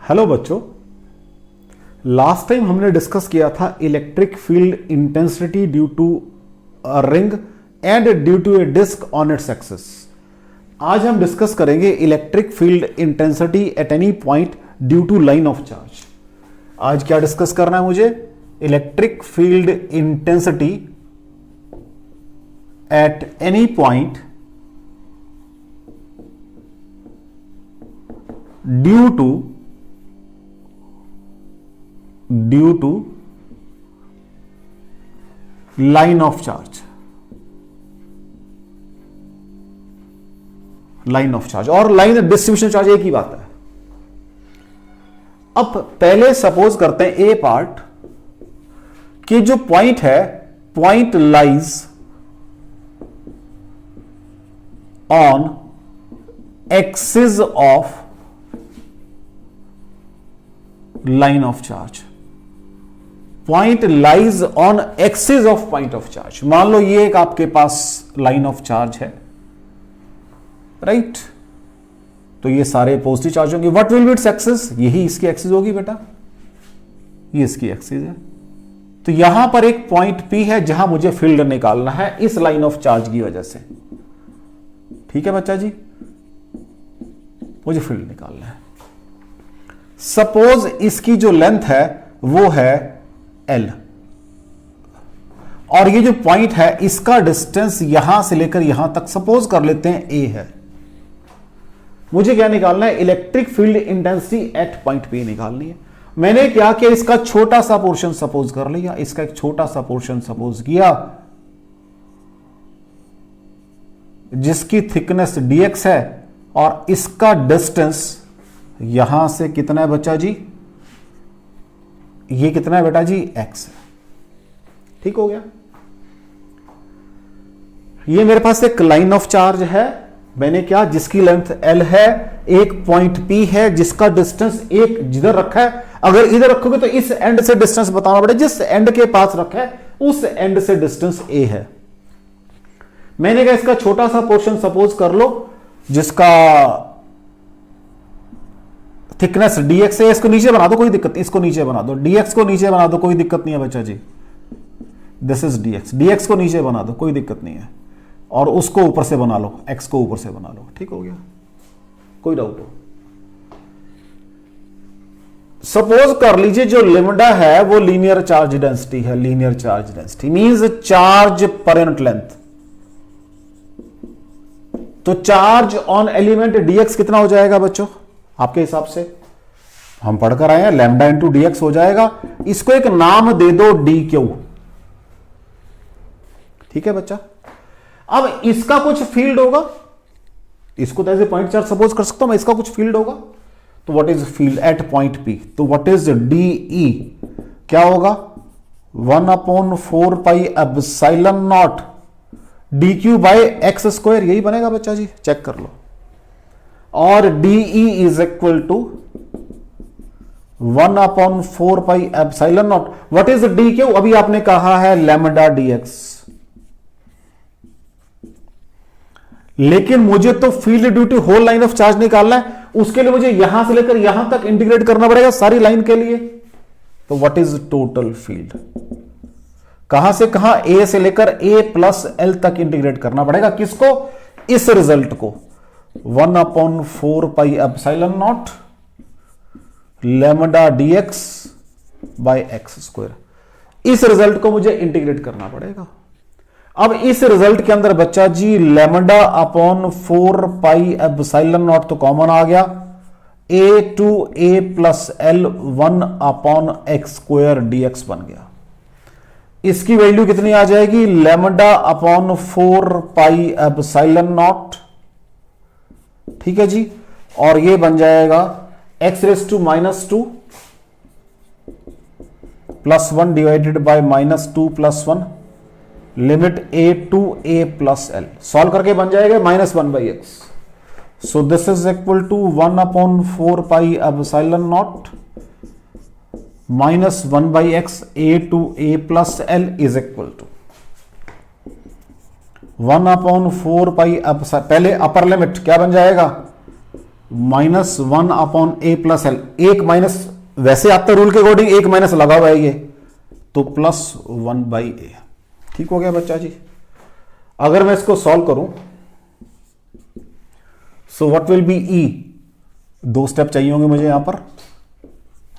Hello बच्चों, last time हमने discuss किया था electric field intensity due to a ring and due to a disc on its axis. आज हम discuss करेंगे electric field intensity at any point due to line of charge. आज क्या discuss करना है मुझे? Electric field intensity at any point due to line of charge. Line of charge और line distribution charge एक ही बात है। अब पहले सपोज करते हैं ए पार्ट कि जो पॉइंट है, point lies on axis of line of charge. Point lies on axis of point of charge. मान लो ये एक आपके पास लाइन ऑफ चार्ज है, राइट? तो ये सारे पॉजिटिव चार्ज होंगे। What will B its axis? यही इसकी एक्सिस होगी बेटा, ये इसकी एक्सिस है। तो यहां पर एक पॉइंट P है जहां मुझे फील्ड निकालना है इस लाइन ऑफ चार्ज की वजह से। ठीक है बच्चा जी, मुझे फील्ड निकालना है। सपोज इसकी जो लेंथ है वो है L और ये जो पॉइंट है इसका डिस्टेंस यहां से लेकर यहां तक सपोज कर लेते हैं A है। मुझे क्या निकालना है? Electric field intensity at point P निकालनी है। मैंने क्या किया, इसका छोटा सा पोर्शन सपोज कर लिया, इसका एक छोटा सा पोर्शन सपोज किया जिसकी थिकनेस dx है और इसका डिस्टेंस यहां से कितना है बच्चा जी? ये कितना है बेटा जी? x है। ठीक हो गया। ये मेरे पास एक लाइन ऑफ चार्ज है। मैंने क्या, जिसकी लेंथ L है, एक पॉइंट P है जिसका डिस्टेंस एक जिधर रखा है। अगर इधर रखोगे तो इस एंड से डिस्टेंस बताना पड़ेगा, जिस एंड के पास रखा है उस एंड से डिस्टेंस A है। मैंने कहा इसका छोटा सा पोर्शन सपोज कर लो जिसका थिकनेस dx है। इसको नीचे बना दो, कोई दिक्कत नहीं। इसको नीचे बना दो, dx को नीचे बना दो, कोई दिक्कत नहीं है बच्चा जी। दिस इज dx को नीचे बना दो, कोई दिक्कत नहीं है। और उसको ऊपर से बना लो, x को ऊपर से बना लो। ठीक हो गया? कोई डाउट हो? सपोज कर लीजिए जो लिम्डा है वो लीनियर चार्ज डेंसिटी है। Linear charge density means charge per unit length. तो चार्ज ऑन एलिमेंट dx कितना हो जाएगा बच्चों आपके हिसाब से? हम पढ़कर आए हैं, लैम्डा इंटू dx हो जाएगा। इसको एक नाम दे दो dq। ठीक है बच्चा? अब इसका कुछ फील्ड होगा, इसको तो ऐसे पॉइंट चार्ज सपोज कर सकता हूं मैं, इसका कुछ फील्ड होगा। तो what is field at point P? तो व्हाट इज de? क्या होगा? 1/4 pi epsilon naught dq by x square. यही बनेगा बच्चा जी, चेक कर लो। और de is equal to 1/4 pi epsilon naught. What is dq? अभी आपने कहा है लैम्डा dx। लेकिन मुझे तो field due to whole line of charge निकालना है। उसके लिए मुझे यहां से लेकर यहां तक इंटीग्रेट करना पड़ेगा सारी लाइन के लिए। तो व्हाट इज टोटल फील्ड? कहां से कहां? A से लेकर A प्लस L तक इंटीग्रेट करना पड़ेगा। किसको? इस रिजल्ट को। 1/4 pi epsilon naught lambda dx by x square. इस रिजल्ट को मुझे इंटीग्रेट करना पड़ेगा। अब इस रिजल्ट के अंदर बच्चा जी lambda upon 4 pi epsilon not तो कॉमन आ गया। A to A plus L 1/x square dx बन गया। इसकी वैल्यू कितनी आ जाएगी? Lambda upon 4 pi epsilon not. ठीक है जी? और ये बन जाएगा x⁻² plus 1 divided by -2 plus 1 limit A to A plus L। Solve करके बन जाएगा -1/x। So this is equal to 1/4 pi epsilon not -1/x A to A plus L is equal to 1/4 pi. पहले upper limit क्या बन जाएगा? Minus 1 upon A plus L, एक minus वैसे आता रूल के अकॉर्डिंग एक माइनस लगा हुआ है ये, तो प्लस 1/a। ठीक हो गया बच्चा जी। अगर मैं इसको सॉल्व करूं, so what will be E, दो स्टेप चाहिए होंगे मुझे यहां पर,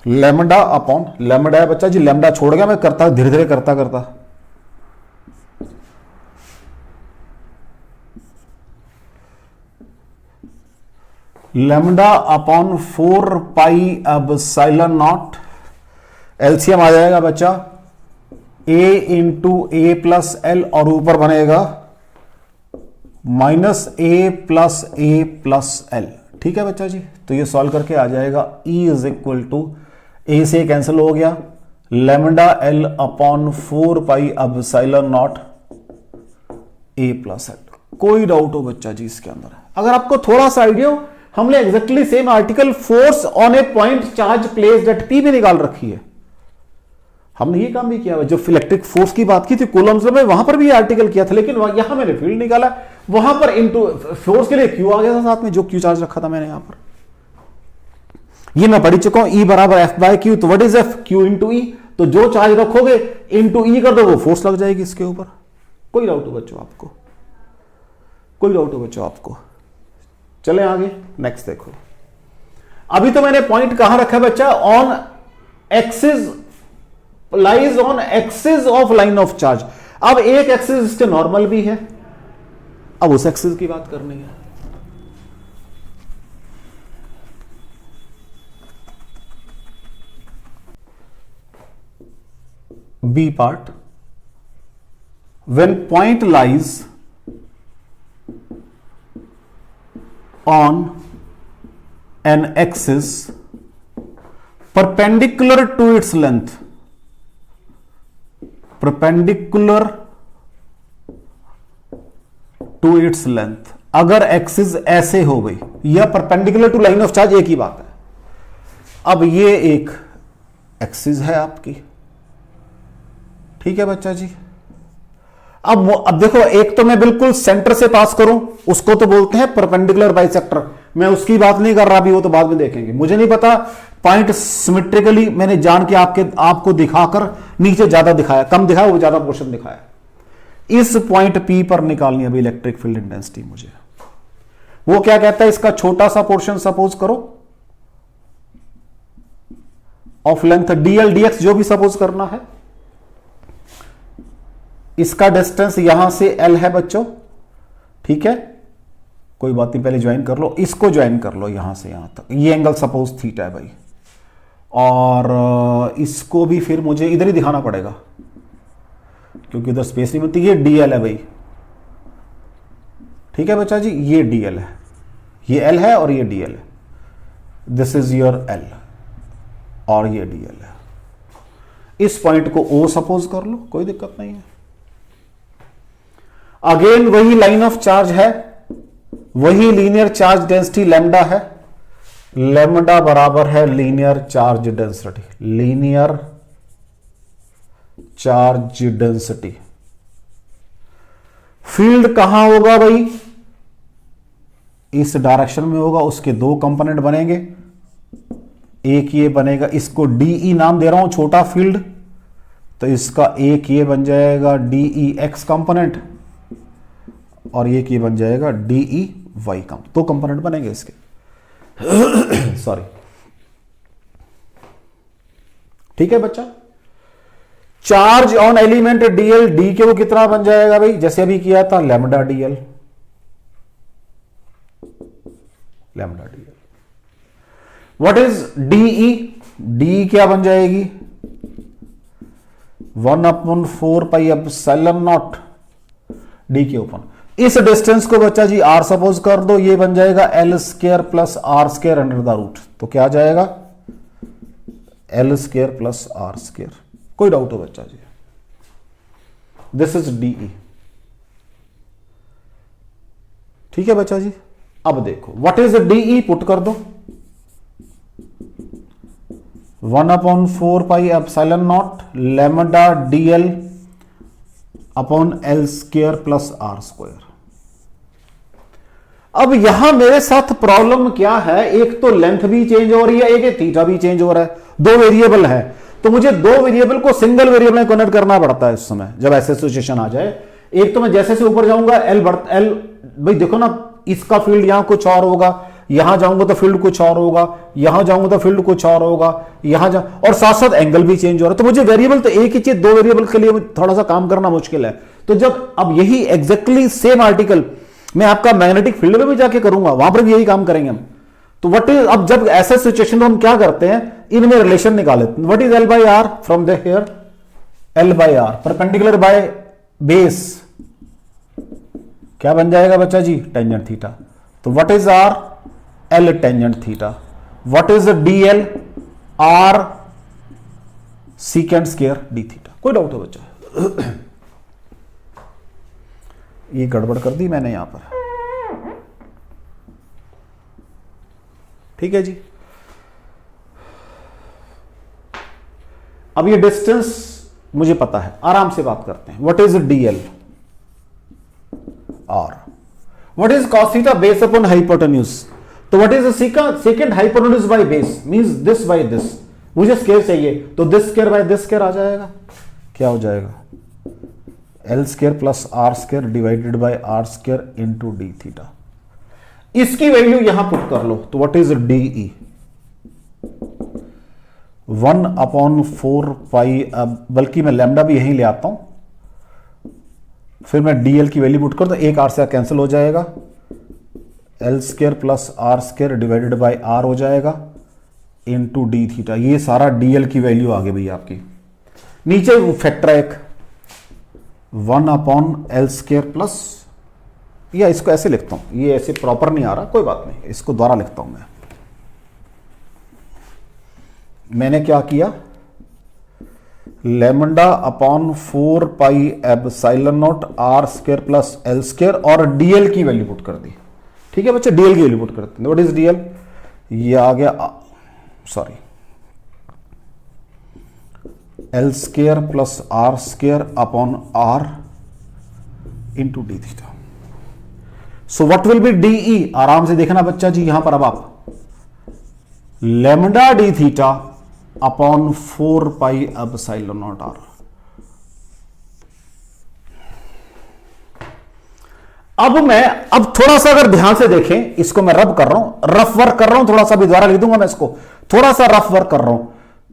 लैम्डा अपॉन लैम्डा है बच्चा जी, लैम्डा छोड़ गया मैं, करता धीरे धीरे करता करता, lambda upon 4 pi epsilon not, LCM आ जाएगा बच्चा a into A plus L, और ऊपर बनेगा माइनस ए प्लस एल। ठीक है बच्चा जी, तो ये सॉल्व करके आ जाएगा E इज इक्वल टू, ए से कैंसिल हो गया, lambda L upon 4 pi epsilon not a plus L. कोई डाउट हो बच्चा जी इसके अंदर? अगर आपको थोड़ा सा आइडिया हो, हमने exactly same article force on A point charge placed at P भी निकाल रखी है, हमने ये काम भी किया। जो इलेक्ट्रिक फोर्स की बात की थी कूलम्स में, वहां पर भी आर्टिकल किया था, लेकिन यहां मैंने फील्ड निकाला, वहां पर इनटू फोर्स के लिए क्यू आ गया था साथ में, जो क्यू चार्ज रखा था मैंने यहां पर, ये मैं पढ़ चुका हूं। ई बराबर एफ बाय क्यू, तो what is F, Q into E, तो जो चार्ज रखोगे इंटू ई कर दो, वो फोर्स लग जाएगी इसके ऊपर। कोई डाउट हो बच्चों आपको? कोई डाउट हो बच्चों आपको? चले आगे, नेक्स्ट देखो। अभी तो मैंने पॉइंट कहां रखा बच्चा, on axis, lies on axis of line of charge. अब एक एक्सिस इसके नॉर्मल भी है, अब उस एक्सिस की बात करनी है। B part, when point lies on an axis perpendicular to its length, perpendicular to its length, अगर एक्सिस ऐसे हो गई या perpendicular to line of charge, एक ही बात है। अब ये एक एक्सिस है आपकी, ठीक है बच्चा जी। अब देखो, एक तो मैं बिल्कुल सेंटर से पास करूं, उसको तो बोलते हैं परपेंडिकुलर बाइसेक्टर, मैं उसकी बात नहीं कर रहा अभी, वो तो बाद में देखेंगे। मुझे नहीं पता पॉइंट सिमेट्रिकली मैंने जान के आपको दिखाकर नीचे ज्यादा दिखाया, कम दिखाया, वो ज्यादा पोर्शन दिखाया। इस पॉइंट पी पर निकालनी अभी इलेक्ट्रिक फील्ड इंटेंसिटी मुझे। वो क्या कहता है, इसका छोटा सा पोर्शन सपोज करो ऑफ लेंथ डीएल डीएक्स, जो भी सपोज करना है। इसका डिस्टेंस यहां से एल है बच्चों, ठीक है, कोई बात नहीं, पहले ज्वाइन कर लो, इसको ज्वाइन कर लो यहां से यहां तक, ये एंगल सपोज थीटा है भाई, और इसको भी फिर मुझे इधर ही दिखाना पड़ेगा क्योंकि इधर स्पेस नहीं मिलती। ये डीएल है भाई, ठीक है बच्चा जी, ये डीएल है, ये एल है और ये डीएल है, दिस इज योर एल और ये डीएल है। इस पॉइंट को ओ सपोज कर लो, कोई दिक्कत नहीं है। अगेन वही लाइन ऑफ चार्ज है, वही लीनियर चार्ज डेंसिटी लैम्डा है, लैम्डा बराबर है linear charge density, linear charge density. Field कहां होगा भाई, इस डायरेक्शन में होगा, उसके दो कंपोनेंट बनेंगे, एक ये बनेगा, इसको डीई नाम दे रहा हूं, छोटा फील्ड, तो इसका एक ये बन जाएगा डीई एक्स कंपोनेंट, और एक ये बन जाएगा डीई वाई कंपोनेंट, दो कंपोनेंट बनेंगे इसके। सॉरी, ठीक है बच्चा। Charge on element DL, D के वो कितना बन जाएगा भाई, जैसे अभी किया था lambda dl, lambda dl. What is dE, d क्या बन जाएगी, 1/4 पाई एप्सिलॉन नॉट डी के ऊपर। इस डिस्टेंस को बच्चा जी आर सपोज कर दो, ये बन जाएगा L square plus R square under the root, तो क्या आ जाएगा L square plus R square. कोई डाउट हो बच्चा जी? दिस इज डीई, ठीक है बच्चा जी। अब देखो व्हाट इज डीई, पुट कर दो 1/4 pi epsilon naught lambda dl upon L square plus R square. अब यहां मेरे साथ प्रॉब्लम क्या है, एक तो लेंथ भी चेंज हो रही है, एक थीटा भी चेंज हो रहा है, दो वेरिएबल है, तो मुझे दो वेरिएबल को सिंगल वेरिएबल में कन्वर्ट करना पड़ता है उस समय जब ऐसे सिचुएशन आ जाए। एक तो मैं जैसे से ऊपर जाऊंगा एल भाई देखो ना, इसका फील्ड यहां कुछ और होगा, यहां जाऊंगा तो फील्ड कुछ और होगा, यहां जाऊंगा तो फील्ड कुछ और होगा, यहां जा और साथ साथ एंगल भी चेंज हो रहा है। तो मुझे वेरिएबल तो एक ही चीज, दो वेरिएबल के लिए थोड़ा सा काम करना मुश्किल है। तो जब अब यही एग्जैक्टली सेम आर्टिकल मैं आपका मैग्नेटिक फील्ड में भी जाके करूंगा, वहां पर भी यही काम करेंगे हम। तो व्हाट इज, अब जब ऐसे सिचुएशन में हम क्या करते हैं, इनमें रिलेशन निकाले। What is L by R from the here, L by R perpendicular by base क्या बन जाएगा बच्चा जी, टेंजेंट थीटा। तो what is R, L tangent theta. What is D L, R secant square d theta. कोई doubt हो बच्चा? ये गड़बड़ कर दी मैंने यहां पर, ठीक है जी। अब ये डिस्टेंस मुझे पता है, आराम से बात करते हैं। What is D L, R. What is cos theta, base upon hypotenuse. तो what is second hypotenuse by base, means this by this. मुझे स्क्वायर चाहिए तो this square by this square आ जाएगा। क्या हो जाएगा, L square plus R square divided by R square into D theta. इसकी वैल्यू यहां पुट कर लो, तो व्हाट इज डी ई, 1/4 अब बल्कि मैं लैम्डा भी यहीं ले आता हूं, फिर मैं डीएल की वैल्यू पुट कर, तो एक आर से कैंसिल हो जाएगा, L square plus R square divided by R हो जाएगा इंटू डी थीटा। ये सारा डीएल की वैल्यू आ गई भैया आपकी। नीचे फैक्टर है एक 1/L स्क्वायर प्लस, या इसको ऐसे लिखता हूं, ये ऐसे प्रॉपर नहीं आ रहा, कोई बात नहीं, इसको दोबारा लिखता हूं मैंने क्या किया, lambda upon 4 epsilon not R square plus L square और डीएल की वैल्यू पुट कर दी। ठीक है बच्चे, डीएल की वैल्यू पुट करते हैं। व्हाट इज डीएल, ये आ गया, sorry, L square plus R square upon R into D theta. So what will be dE, आराम से देखना बच्चा जी यहां पर, अब आप lambda d theta upon 4 epsilon not R. अब थोड़ा सा अगर ध्यान से देखें, इसको मैं रब कर रहा हूं, रफ वर्क कर रहा हूं, थोड़ा सा भी दोबारा लिख दूंगा मैं इसको, थोड़ा सा रफ वर्क कर रहा हूं।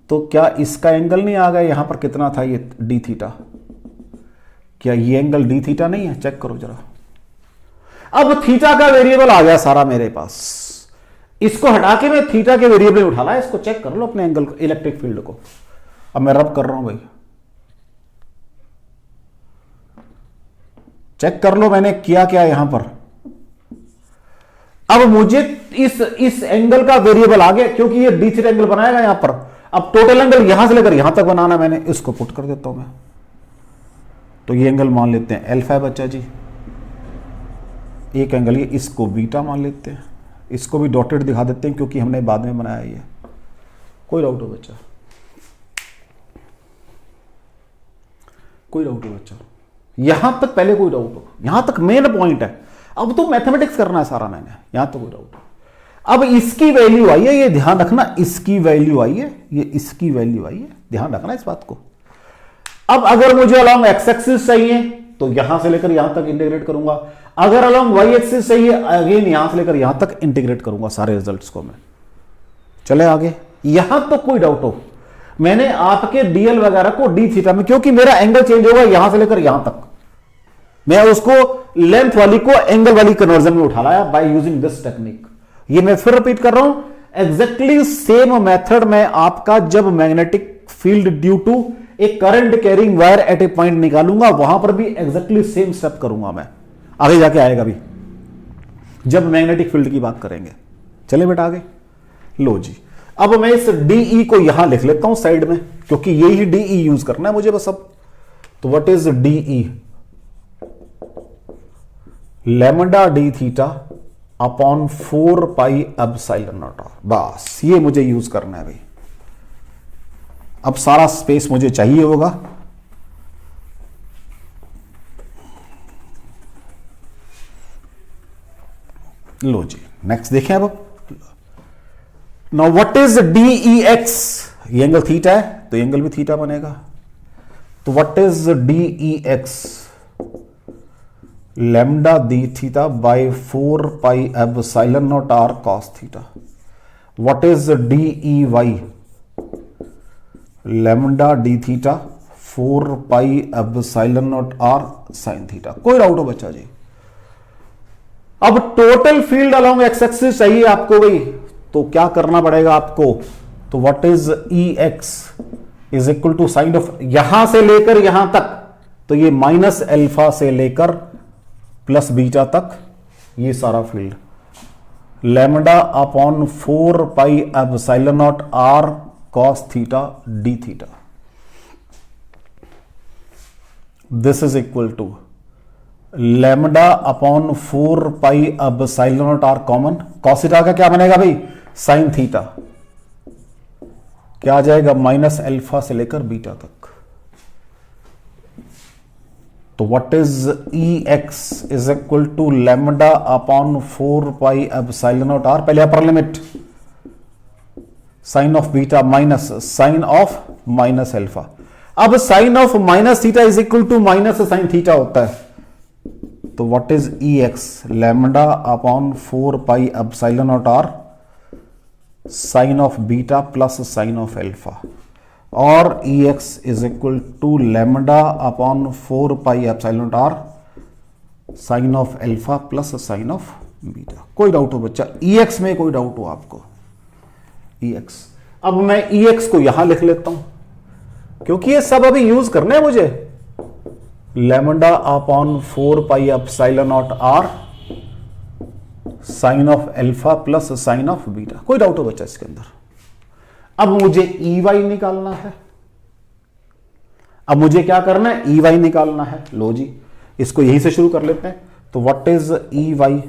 तो क्या इसका एंगल नहीं आ गया यहां पर, कितना था ये डी थीटा, क्या ये एंगल डी थीटा नहीं है, चेक करो जरा। अब थीटा का वेरिएबल आ गया सारा मेरे पास, इसको हटा के मैं थीटा के वेरिएबल उठा ला, इसको चेक कर लो अपने एंगल इलेक्ट्रिक फील्ड को। अब मैं रब कर रहा हूं भाई, चेक कर लो मैंने किया क्या यहां पर। अब मुझे इस एंगल का वेरिएबल आ गया, क्योंकि ये डी थीटा एंगल बनाएगा यहां पर। अब टोटल एंगल यहां से लेकर यहां तक बनाना, मैंने इसको पुट कर देता हूं मैं। तो ये एंगल मान लेते हैं अल्फा है बच्चा जी, एक एंगल ये, इसको बीटा मान लेते हैं, इसको भी डॉटेड दिखा देते हैं क्योंकि हमने बाद में बनाया ये। कोई डाउट हो बच्चा, कोई डाउट हो बच्चा, यहां तक पहले कोई डाउट हो, यहां तक मेन पॉइंट है। अब तो मैथमेटिक्स करना है सारा मैंने, यहां तक कोई डाउट हो। अब इसकी वैल्यू आई है, ये ध्यान रखना, इसकी वैल्यू आई है, ये इसकी वैल्यू आई है, ध्यान रखना इस बात को। अब अगर मुझे अलॉन्ग एक्स एक्सिस चाहिए तो यहां से लेकर यहां तक इंटीग्रेट करूंगा, अगर अलॉन्ग वाई एक्सिस चाहिए अगेन यहां से लेकर यहां तक इंटीग्रेट करूंगा सारे रिजल्ट्स को मैं। चले आगे, यहां तो कोई डाउट हो, मैंने आपके डीएल वगैरह को डी थीटा में, क्योंकि मेरा एंगल चेंज होगा यहां से लेकर यहां तक, मैं उसको लेंथ वाली को एंगल वाली कन्वर्जन में उठा लाया बाय यूजिंग दिस टेक्निक। ये मैं फिर रिपीट कर रहा हूं, एग्जैक्टली सेम मेथड में आपका जब magnetic field due to a current carrying wire at a point निकालूंगा, वहां पर भी एग्जैक्टली सेम स्टेप करूंगा मैं, आगे जाके आएगा भी जब मैग्नेटिक फील्ड की बात करेंगे। चले बेटा आगे, लो जी। अब मैं इस डीई को यहां लिख लेता हूं साइड में, क्योंकि यही डीई यूज करना है मुझे बस अब। तो what is dE, lambda d theta upon 4 epsilon not R, बस ये मुझे यूज करना है भाई। अब सारा स्पेस मुझे चाहिए होगा, लो जी नेक्स्ट देखें अब। Now what is d E x, ये एंगल थीटा है तो ये एंगल भी थीटा बनेगा। तो what is d E x, lambda d theta by 4 pi epsilon not R cos theta. What is d E Y, lambda d theta 4 pi epsilon not R sine theta. कोई doubt हो बच्चा जी? अब total field along x axis चाहिए आपको भाई, तो क्या करना पड़ेगा आपको? तो what is E x is equal to sign of, यहां से लेकर यहां तक, तो ये माइनस एल्फा से लेकर प्लस बीटा तक ये सारा field, lambda upon 4 pi epsilon not R cos theta d theta. This is equal to lambda upon 4 pi epsilon not R common, cos theta का क्या बनेगा भाई? साइन थीटा, क्या आ जाएगा? माइनस अल्फा से लेकर बीटा तक। तो what is E x is equal to lambda upon 4 pi epsilon not R, पहले upper limit sine of beta minus sine of minus alpha. अब sine of minus theta is equal to minus sine theta होता है। तो what is E x, lambda upon 4 pi epsilon not R sine of beta plus sine of alpha, और E x is equal to lambda upon 4 pi epsilon not R sine of alpha plus sine of beta. कोई doubt हो बच्चा? ई x में कोई doubt हो आपको? ई x, अब मैं ई एक्स को यहां लिख लेता हूं क्योंकि ये सब अभी यूज करने हैं मुझे। Lambda upon 4 pi epsilon not R sine of alpha plus sine of beta. कोई डाउट हो बच्चा इसके अंदर? अब मुझे ई वाई निकालना है। अब मुझे क्या करना है? ई वाई निकालना है। लो जी, इसको यहीं से शुरू कर लेते हैं। तो what is E y,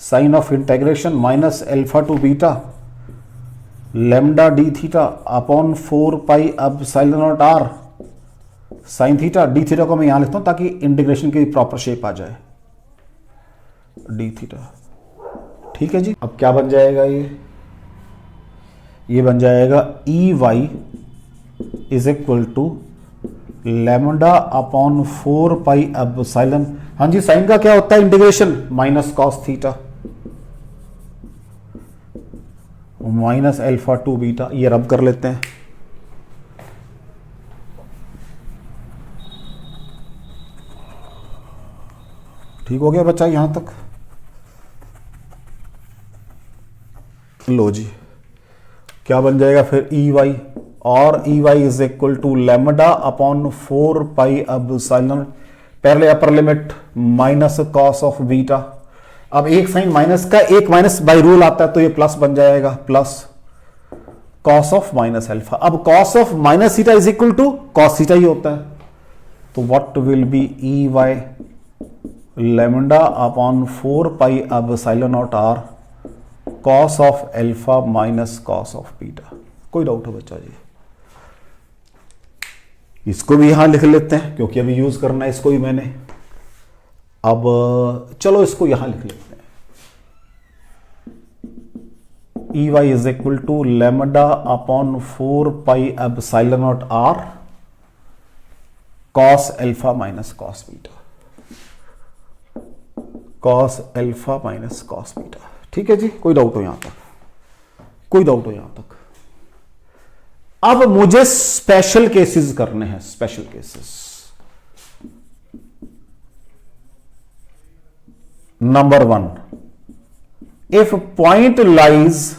sign of integration minus alpha to beta lambda d theta upon 4 pi epsilon not R sine theta. D theta को मैं यहां लिखता हूं ताकि इंटीग्रेशन की प्रॉपर शेप आ जाए, डी थीटा। ठीक है जी, अब क्या बन जाएगा? ये बन जाएगा E Y is equal to lambda upon 4 pi epsilon, हाँ जी साइन का क्या होता है? Integration minus cos theta minus alpha to beta. ये रब कर लेते हैं। ठीक हो गया बच्चा यहां तक? लो जी, क्या बन जाएगा फिर? ई वाई, और E Y is equal to lambda upon 4 pi epsilon, पहले upper limit minus cos of beta. अब एक साइन माइनस का एक माइनस बाय रूल आता है तो ये प्लस बन जाएगा, plus cos of minus alpha. अब cos of minus theta is equal to cos theta ही होता है। तो what will be E Y lambda upon 4 pi epsilon not R cos of alpha minus cos of beta. कोई doubt हो बच्चा जी? इसको भी यहां लिख लेते हैं क्योंकि अभी यूज करना है इसको भी मैंने। अब चलो इसको यहां लिख लेते हैं। E Y is equal to lambda upon 4 pi epsilon not R cos alpha minus cos beta, cos alpha minus cos beta. ठीक है जी, कोई डाउट हो यहां तक? कोई डाउट हो यहां तक? अब मुझे स्पेशल केसेस करने हैं, special cases. Number 1, if point lies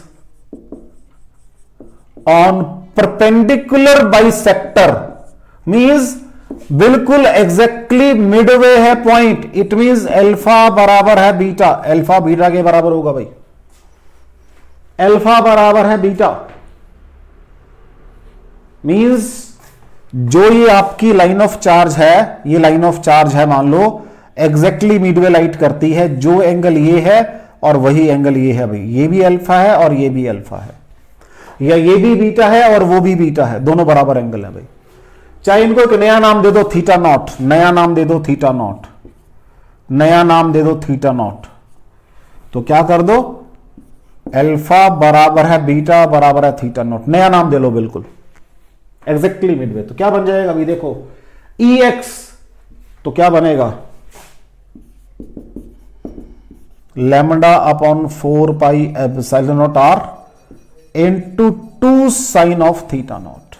on perpendicular bisector, means बिल्कुल एग्जैक्टली मिडवे है पॉइंट, इट मींस अल्फा बराबर है बीटा। अल्फा बीटा के बराबर होगा भाई, अल्फा बराबर है बीटा। मींस जो ये आपकी लाइन ऑफ चार्ज है, ये लाइन ऑफ चार्ज है, मान लो एग्जैक्टली मिडवे लाइट करती है। जो एंगल ये है और वही एंगल ये है भाई, ये भी अल्फा है और ये भी अल्फा है, या ये भी बीटा है और वो भी बीटा है, दोनों बराबर एंगल है भाई। चाहे इनको एक नया नाम दे दो थीटा नॉट, नया नाम दे दो थीटा नॉट, नया नाम दे दो थीटा नॉट। तो क्या कर दो, अल्फा बराबर है बीटा बराबर है थीटा नॉट, नया नाम दे लो बिल्कुल एग्जैक्टली मिडवे। तो क्या बन जाएगा अभी देखो, ई एक्स तो क्या बनेगा, lambda upon 4 pi epsilon not R into 2 sine of theta naught.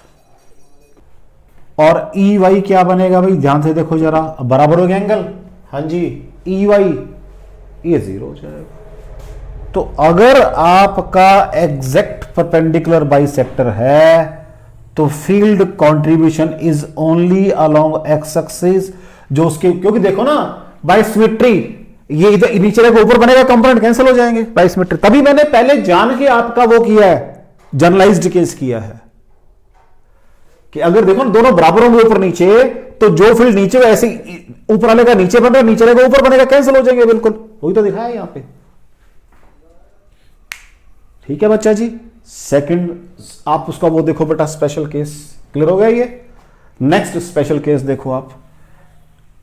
और ई वाई क्या बनेगा भाई, ध्यान से देखो जरा, बराबर हो गया एंगल, हाँ जी, ई वाई ये 0 हो जाएगा। तो अगर आपका एग्जैक्ट परपेंडिकुलर बाइसेक्टर है तो field contribution is only along x axis, जो उसके, क्योंकि देखो ना बाइसिमेट्री, ये इधर नीचे रहेगा ऊपर बनेगा, कंपोनेंट कैंसिल हो जाएंगे बाइसिमेट्री। तभी मैंने पहले जान के आपका वो किया है, जनरलाइज्ड केस किया है कि अगर देखो ना दोनों बराबर होंगे ऊपर नीचे, तो जो फील्ड नीचे ऐसे ऊपर वाले का नीचे बन रहा है, नीचे रहेगा ऊपर बनेगा, कैंसिल हो जाएंगे बिल्कुल, वही तो दिखाया है यहां पे। ठीक है बच्चा जी, सेकंड आप उसका वो देखो बेटा, स्पेशल केस क्लियर हो गया ये। नेक्स्ट स्पेशल केस देखो आप,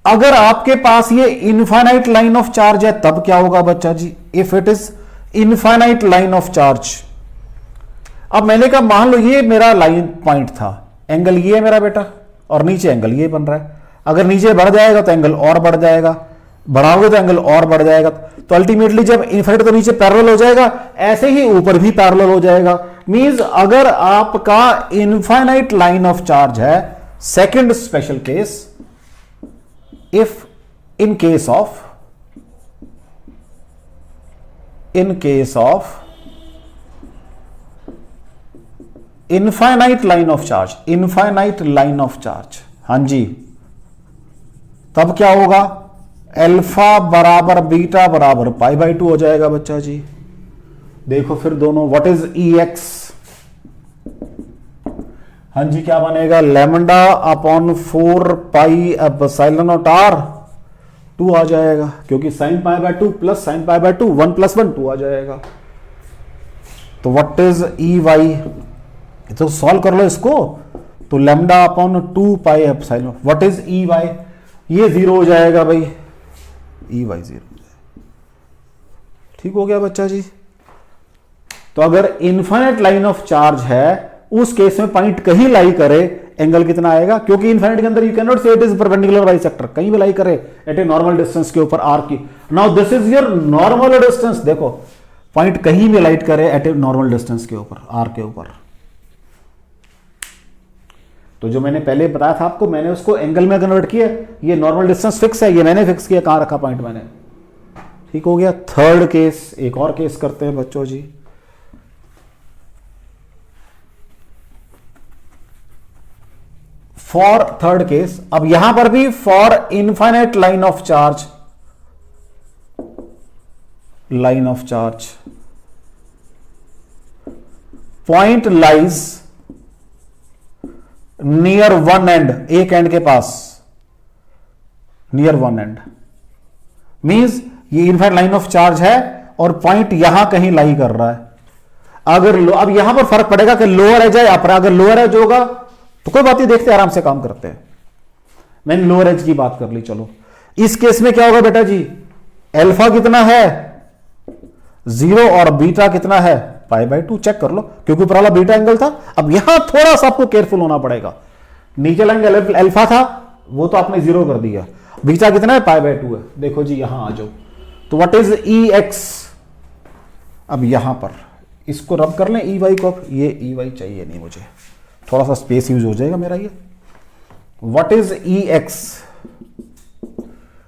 अगर आपके पास ये इनफाइनाइट लाइन ऑफ चार्ज है तब क्या होगा बच्चा जी, if it is infinite line of charge. अब मैंने कहा मान लो ये मेरा लाइन पॉइंट था, एंगल ये है मेरा बेटा, और नीचे एंगल ये बन रहा है, अगर नीचे बढ़ जाएगा तो एंगल और बढ़ जाएगा, बढ़ाओगे तो एंगल और बढ़ जाएगा, तो अल्टीमेटली जब इनफाइनाइट तो नीचे पैरेलल हो जाएगा, ऐसे ही ऊपर भी पैरेलल हो जाएगा। मींस अगर आपका इनफाइनाइट लाइन ऑफ चार्ज है, second special case, if in case of infinite line of charge, infinite line of charge, हां जी, तब क्या होगा, अल्फा बराबर बीटा बराबर पाई बाई 2 हो जाएगा बच्चा जी। देखो फिर दोनों, व्हाट इज ई एक्स, हां जी क्या बनेगा, lambda upon 4 pi epsilon not R 2 आ जाएगा, क्योंकि sine pi by 2 plus sine pi by 2, 1 + 1 2 आ जाएगा। तो व्हाट इज ई वाई, तो सॉल्व कर लो इसको, तो lambda upon 2 pi epsilon, what is E y, ये 0 हो जाएगा भाई, ई वाई 0 हो जाएगा। ठीक हो गया बच्चा जी। तो अगर इनफाइनाइट लाइन ऑफ चार्ज है, उस केस में पॉइंट कहीं लाई करे, एंगल कितना आएगा, क्योंकि इनफाइनाइट के अंदर यू कैन नॉट से इट इज परपेंडिकुलर बाइसेक्टर, कहीं भी लाई करे एट ए नॉर्मल डिस्टेंस के ऊपर आर की। Now this is your normal distance, देखो पॉइंट कहीं भी लाइट करे एट ए नॉर्मल डिस्टेंस के ऊपर, आर के ऊपर। तो जो मैंने पहले बताया था आपको, मैंने उसको एंगल में कन्वर्ट किया, ये नॉर्मल डिस्टेंस फिक्स है, ये मैंने फिक्स किया, कहां रखा पॉइंट मैंने। ठीक हो गया। थर्ड केस, एक और केस करते हैं बच्चों जी। फॉर थर्ड केस, अब यहां पर भी for infinite line of charge, point lies near one and, एक एंड के पास, नियर वन एंड, मींस ये इनफाइनाइट लाइन ऑफ चार्ज है और पॉइंट यहां कहीं लाई कर रहा है। अगर अब यहां पर फर्क पड़ेगा कि लोअर एज है या अपर, अगर लोअर एज होगा तो कोई बात नहीं, देखते आराम से काम करते हैं। मैंने लोअर एज की बात कर ली, चलो इस केस में क्या होगा बेटा जी, अल्फा कितना है 0 और बीटा कितना है पाई बाई 2, चेक कर लो, क्योंकि ऊपर वाला बीटा एंगल था। अब यहां थोड़ा सा आपको केयरफुल होना पड़ेगा, नीचे एंगल अल्फा था वो तो आपने 0 कर दिया, बीटा कितना है पाई बाई 2 है। देखो जी यहां आ जाओ, तो व्हाट इज ई एक्स, अब यहां पर इसको रब कर लें ई वाई को, अब ये ई वाई चाहिए नहीं मुझे, थोड़ा सा स्पेस यूज हो जाएगा मेरा ये। व्हाट इज ई एक्स,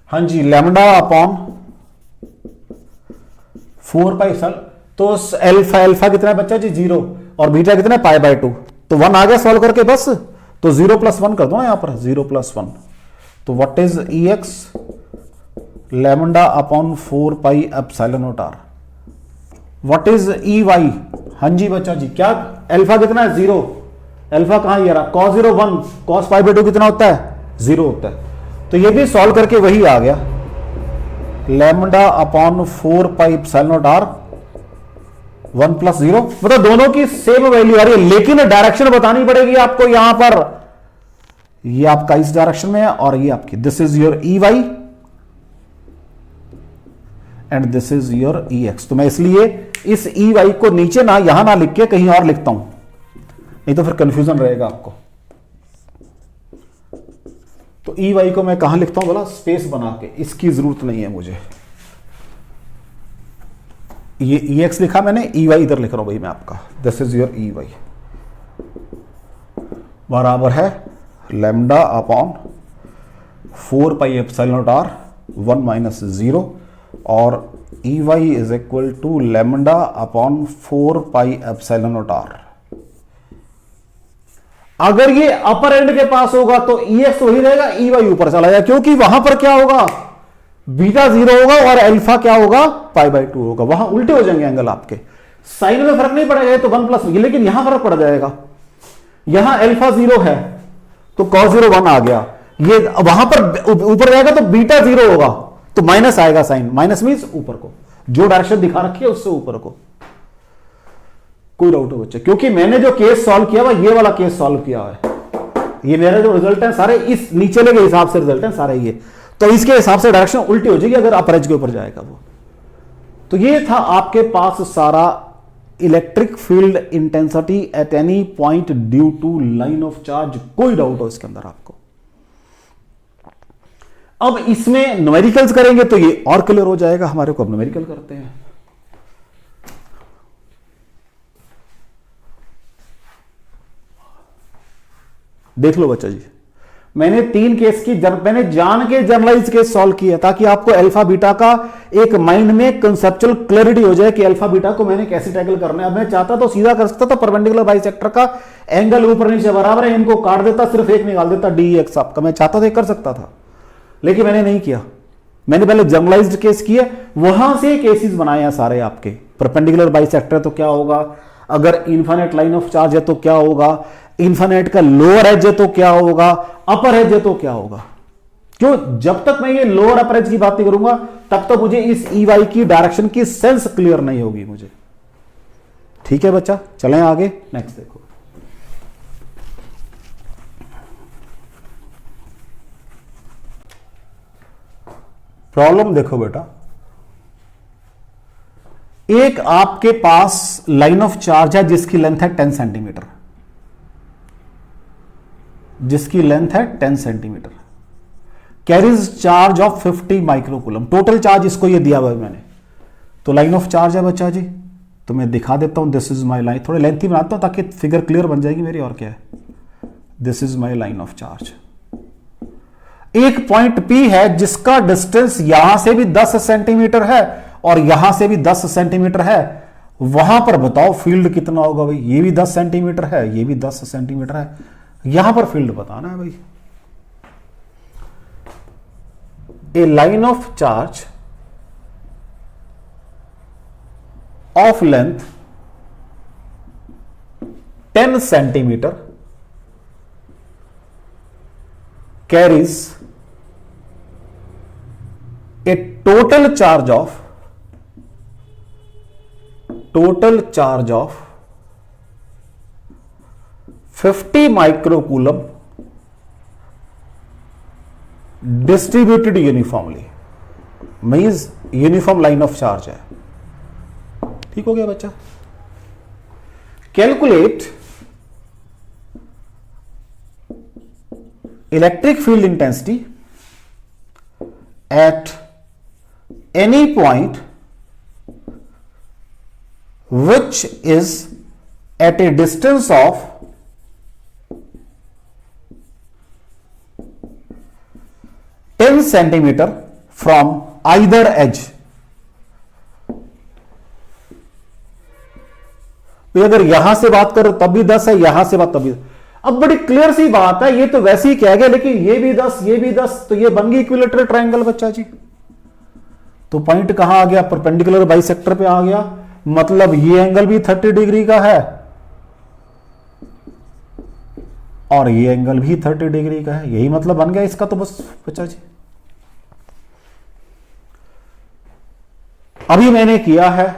हां जी लैम्डा अपॉन 4 पाई सल, तो अल्फा कितना है बच्चा जी 0 और बीटा कितना है पाई बाई 2, तो 1 आ गया सॉल्व करके बस, तो 0 + 1 कर दो ना यहां पर, 0 + 1, तो what is E x, lambda upon 4 pi epsilon not R. What is E y, हां जी बच्चा जी क्या, अल्फा कितना है 0, अल्फा कहां ये रहा, cos 0 1, cos पाई बाई 2 कितना होता है 0 होता है, तो ये भी सॉल्व करके वही आ गया, lambda upon 4 pi epsilon not R 1 + 0, मतलब दोनों की सेम वैल्यू आ रही है, लेकिन डायरेक्शन बतानी पड़ेगी आपको। यहां पर ये आपका इस डायरेक्शन में है और ये आपकी, this is your E y and this is your E x. तो मैं इसलिए इस ई वाई को नीचे ना, यहां ना लिख के कहीं और लिखता हूं, नहीं तो फिर कंफ्यूजन रहेगा आपको। तो ई वाई को मैं कहां लिखता हूं बोला, स्पेस बना के, इसकी जरूरत नहीं है मुझे। ये ई एक्स लिखा मैंने, ई वाई इधर लिख रहा हूं भाई मैं आपका, this is your E y बराबर है lambda upon 4 pi epsilon not R 1 minus 0 और E Y is equal to lambda upon 4 pi epsilon not R. अगर ये अपर एंड के पास होगा तो ई एक्स वही रहेगा, ई वाई ऊपर चला जाएगा, क्योंकि वहां पर क्या होगा, बीटा 0 होगा और अल्फा क्या होगा, पाई बाई 2 होगा। वहां उल्टे हो जाएंगे एंगल आपके, साइन में फर्क नहीं पड़ेगा, तो 1 प्लस, लेकिन यहां फर्क पड़ जाएगा। यहां अल्फा 0 है तो cos 0 1 आ गया, ये वहां पर ऊपर जाएगा तो बीटा 0 होगा तो माइनस आएगा साइन, माइनस मींस ऊपर को, जो डायरेक्शन दिखा रखी है उससे ऊपर को। कोई डाउट हो बच्चे, क्योंकि मैंने जो केस सॉल्व किया हुआ ये वाला केस सॉल्व किया है, ये मेरे जो रिजल्ट है सारे इस नीचे के हिसाब से रिजल्ट है सारे ये, तो इसके हिसाब से डायरेक्शन उल्टी हो जाएगी अगर अपर एज के ऊपर जाएगा वो। तो ये था आपके पास सारा electric field intensity at any point due to line of charge. कोई डाउट हो इसके अंदर आपको? अब इसमें न्यूमेरिकल्स करेंगे तो ये और क्लियर हो जाएगा हमारे को। अब न्यूमेरिकल करते हैं। देख लो बच्चा जी, मैंने 3 केस की मैंने जान के जर्नलाइज केस सॉल्व किया ताकि आपको अल्फा बीटा का एक माइंड में कंसेप्चुअल क्लैरिटी हो जाए कि अल्फा बीटा को मैंने कैसे टैकल करना है। अब मैं चाहता तो सीधा कर सकता था, परपेंडिकुलर बाइसेक्टर का एंगल ऊपर नीचे बराबर है, इनको काट देता, सिर्फ एक निकाल देता डी एक्स आपका, मैं चाहता था कर सकता था, लेकिन मैंने नहीं किया। मैंने पहले जनरलाइज्ड केस किए, वहां से केसेस बनाए हैं सारे आपके। परपेंडिकुलर बाइसेक्टर तो क्या होगा, अगर इन्फिनिट लाइन ऑफ चार्ज है तो क्या होगा, इन्फिनिट का लोअर एज है तो क्या होगा, अपर एज है तो क्या होगा। क्यों, जब तक मैं ये लोअर अपर एज की बात नहीं करूंगा तब तक मुझे इस ई वाई की डायरेक्शन की सेंस क्लियर नहीं होगी मुझे। ठीक है बच्चा, चलें आगे। नेक्स्ट देखो, प्रॉब्लम देखो बेटा, एक आपके पास लाइन ऑफ चार्ज है जिसकी लेंथ है 10 सेंटीमीटर, जिसकी लेंथ है 10 centimetre, carries charge of 50 microcoulomb. Total charge इसको ये दिया हुआ है मैंने, तो लाइन ऑफ चार्ज है बच्चा जी, तो मैं दिखा देता हूं, दिस इज माई लाइन, थोड़े लेंथी बनाता हूं ताकि फिगर क्लियर बन जाएगी मेरी। और क्या है, this is my line of charge. एक पॉइंट P है जिसका डिस्टेंस यहां से भी 10 सेंटीमीटर है और यहां से भी 10 सेंटीमीटर है। वहां पर बताओ फील्ड कितना होगा भाई, ये भी 10 सेंटीमीटर है, ये भी 10 सेंटीमीटर है, यहां पर फील्ड बताना है भाई। A line of charge of length 10 centimetre carries a total charge of 50 microcoulomb distributed uniformly, means uniform line of charge है। ठीक हो गया बच्चा। Calculate electric field intensity at any point which is at a distance of 10 centimeter from either edge। तो अगर यहां से बात करो तब भी 10 है, यहां से बात तब भी। अब बड़ी क्लियर सी बात है, ये तो वैसे ही कह गया, लेकिन ये भी 10 ये भी 10, तो ये बन गई इक्विलेटरल ट्रायंगल बच्चा जी। तो पॉइंट कहां आ गया, परपेंडिकुलर बाइसेक्टर पे आ गया, मतलब ये एंगल भी 30 डिग्री का है और ये एंगल भी 30 डिग्री का है, यही मतलब बन गया इसका। तो बस बच्चा जी अभी मैंने किया है,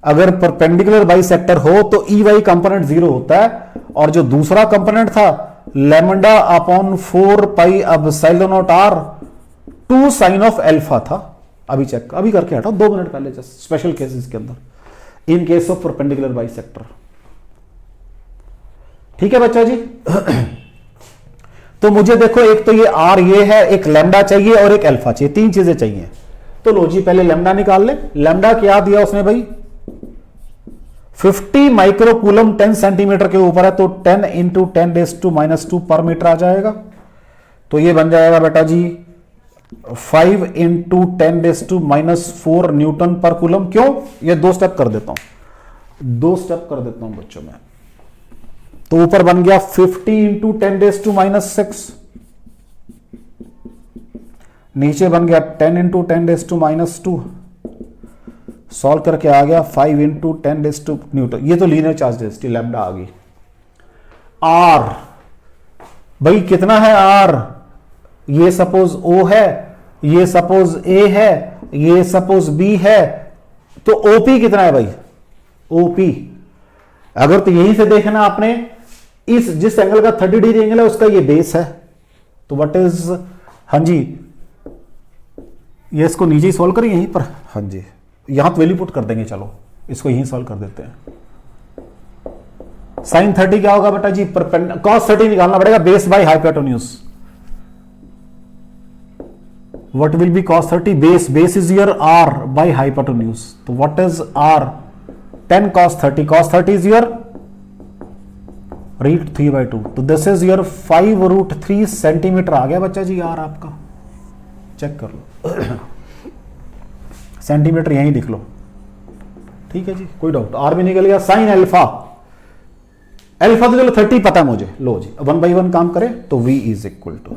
अगर परपेंडिकुलर बाइसेक्टर हो तो ई वाई कंपोनेंट 0 होता है और जो दूसरा कंपोनेंट था lambda upon 4 pi epsilon not R 2 sine of alpha था, अभी चेक, अभी करके हटाओ 2 मिनट पहले, जस्ट स्पेशल केसेस के अंदर, in case of perpendicular bisector. ठीक है बच्चा जी। तो मुझे देखो, एक तो ये आर ये है, एक लैम्डा चाहिए और एक अल्फा चाहिए, 3 चीजें चाहिए। तो लो जी पहले लैम्डा निकाल ले। लैम्डा क्या दिया उसने भाई, 50 माइक्रोकूलम 10 सेंटीमीटर के ऊपर है, तो 10 इंटू 10⁻² पर मीटर आ जाएगा। तो ये बन जाएगा बेटा जी 5 इंटू 10⁻⁴ न्यूटन पर कूलम। क्यों, ये 2 स्टेप कर देता हूं, 2 स्टेप कर देता हूं बच्चों में। तो ऊपर बन गया 50 इंटू 10⁻⁶, नीचे बन गया 10 इंटू 10⁻², सॉल्व करके आ गया 5 इंटू 10⁻² न्यूटन। ये तो लीनियर चार्ज डेंसिटी लैम्डा आ गई। आर भाई कितना है आर, ये सपोज O है, ये सपोज A है, ये सपोज B है, तो OP कितना है भाई, OP अगर तो यहीं से देखना आपने, इस जिस एंगल का 30 डिग्री एंगल है उसका ये बेस है, तो व्हाट इज, हाँ जी ये इसको नीचे ही सॉल्व करें यहीं पर, हाँ जी यहां तो वैल्यू पुट कर देंगे, चलो इसको यहीं सॉल्व कर देते हैं। sin 30 क्या होगा बेटा जी, cos 30 निकालना पड़ेगा, base by hypotenuse. What will be cos 30, base is your r by hypotenuse. तो what is r, 10 cos 30, cos 30 is your √3/2, तो दिस इज योर 5√3 सेंटीमीटर आ गया बच्चा जी r आपका, चेक कर लो। सेंटीमीटर यहीं लिख लो, ठीक है जी, कोई डाउट, आर भी निकल गया। साइन अल्फा, अल्फा तो चलो 30 पता है मुझे, लो जी 1 by 1 काम करें तो v इज इक्वल टू,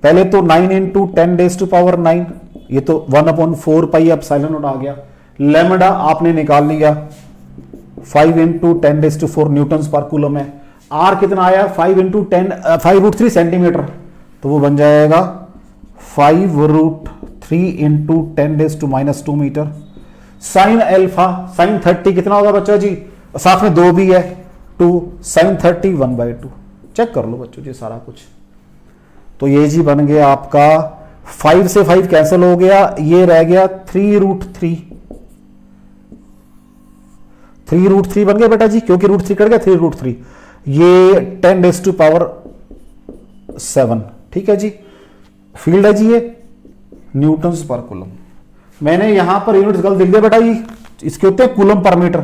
पहले तो 9 इंटू 10⁻⁹, ये तो 1/4 पाई एप्सिलॉन नॉट आ गया। लैम्डा आपने निकाल लिया 5 इंटू 10⁻⁴ न्यूटन पर कूलम है। आर कितना आया 5√3 सेंटीमीटर, तो वो बन जाएगा 5√3 into 10⁻² metre. Sine alpha, sine 30 कितना होगा बच्चा जी, साथ में 2 भी है 2, साइन 30 1/2, चेक कर लो बच्चों जी सारा कुछ। तो ये जी बन गया आपका 5 से 5 कैंसिल हो गया, ये रह गया 3√3, 3√3 बन गया बेटा जी, क्योंकि √3 कट गया 3√3, ये 10⁻⁷, ठीक है जी। फील्ड है जी ये न्यूटन्स पर कूलम। मैंने यहां पर यूनिट गलत लिख दिया बेटा जी, इसके होते हैं कूलम पर मीटर,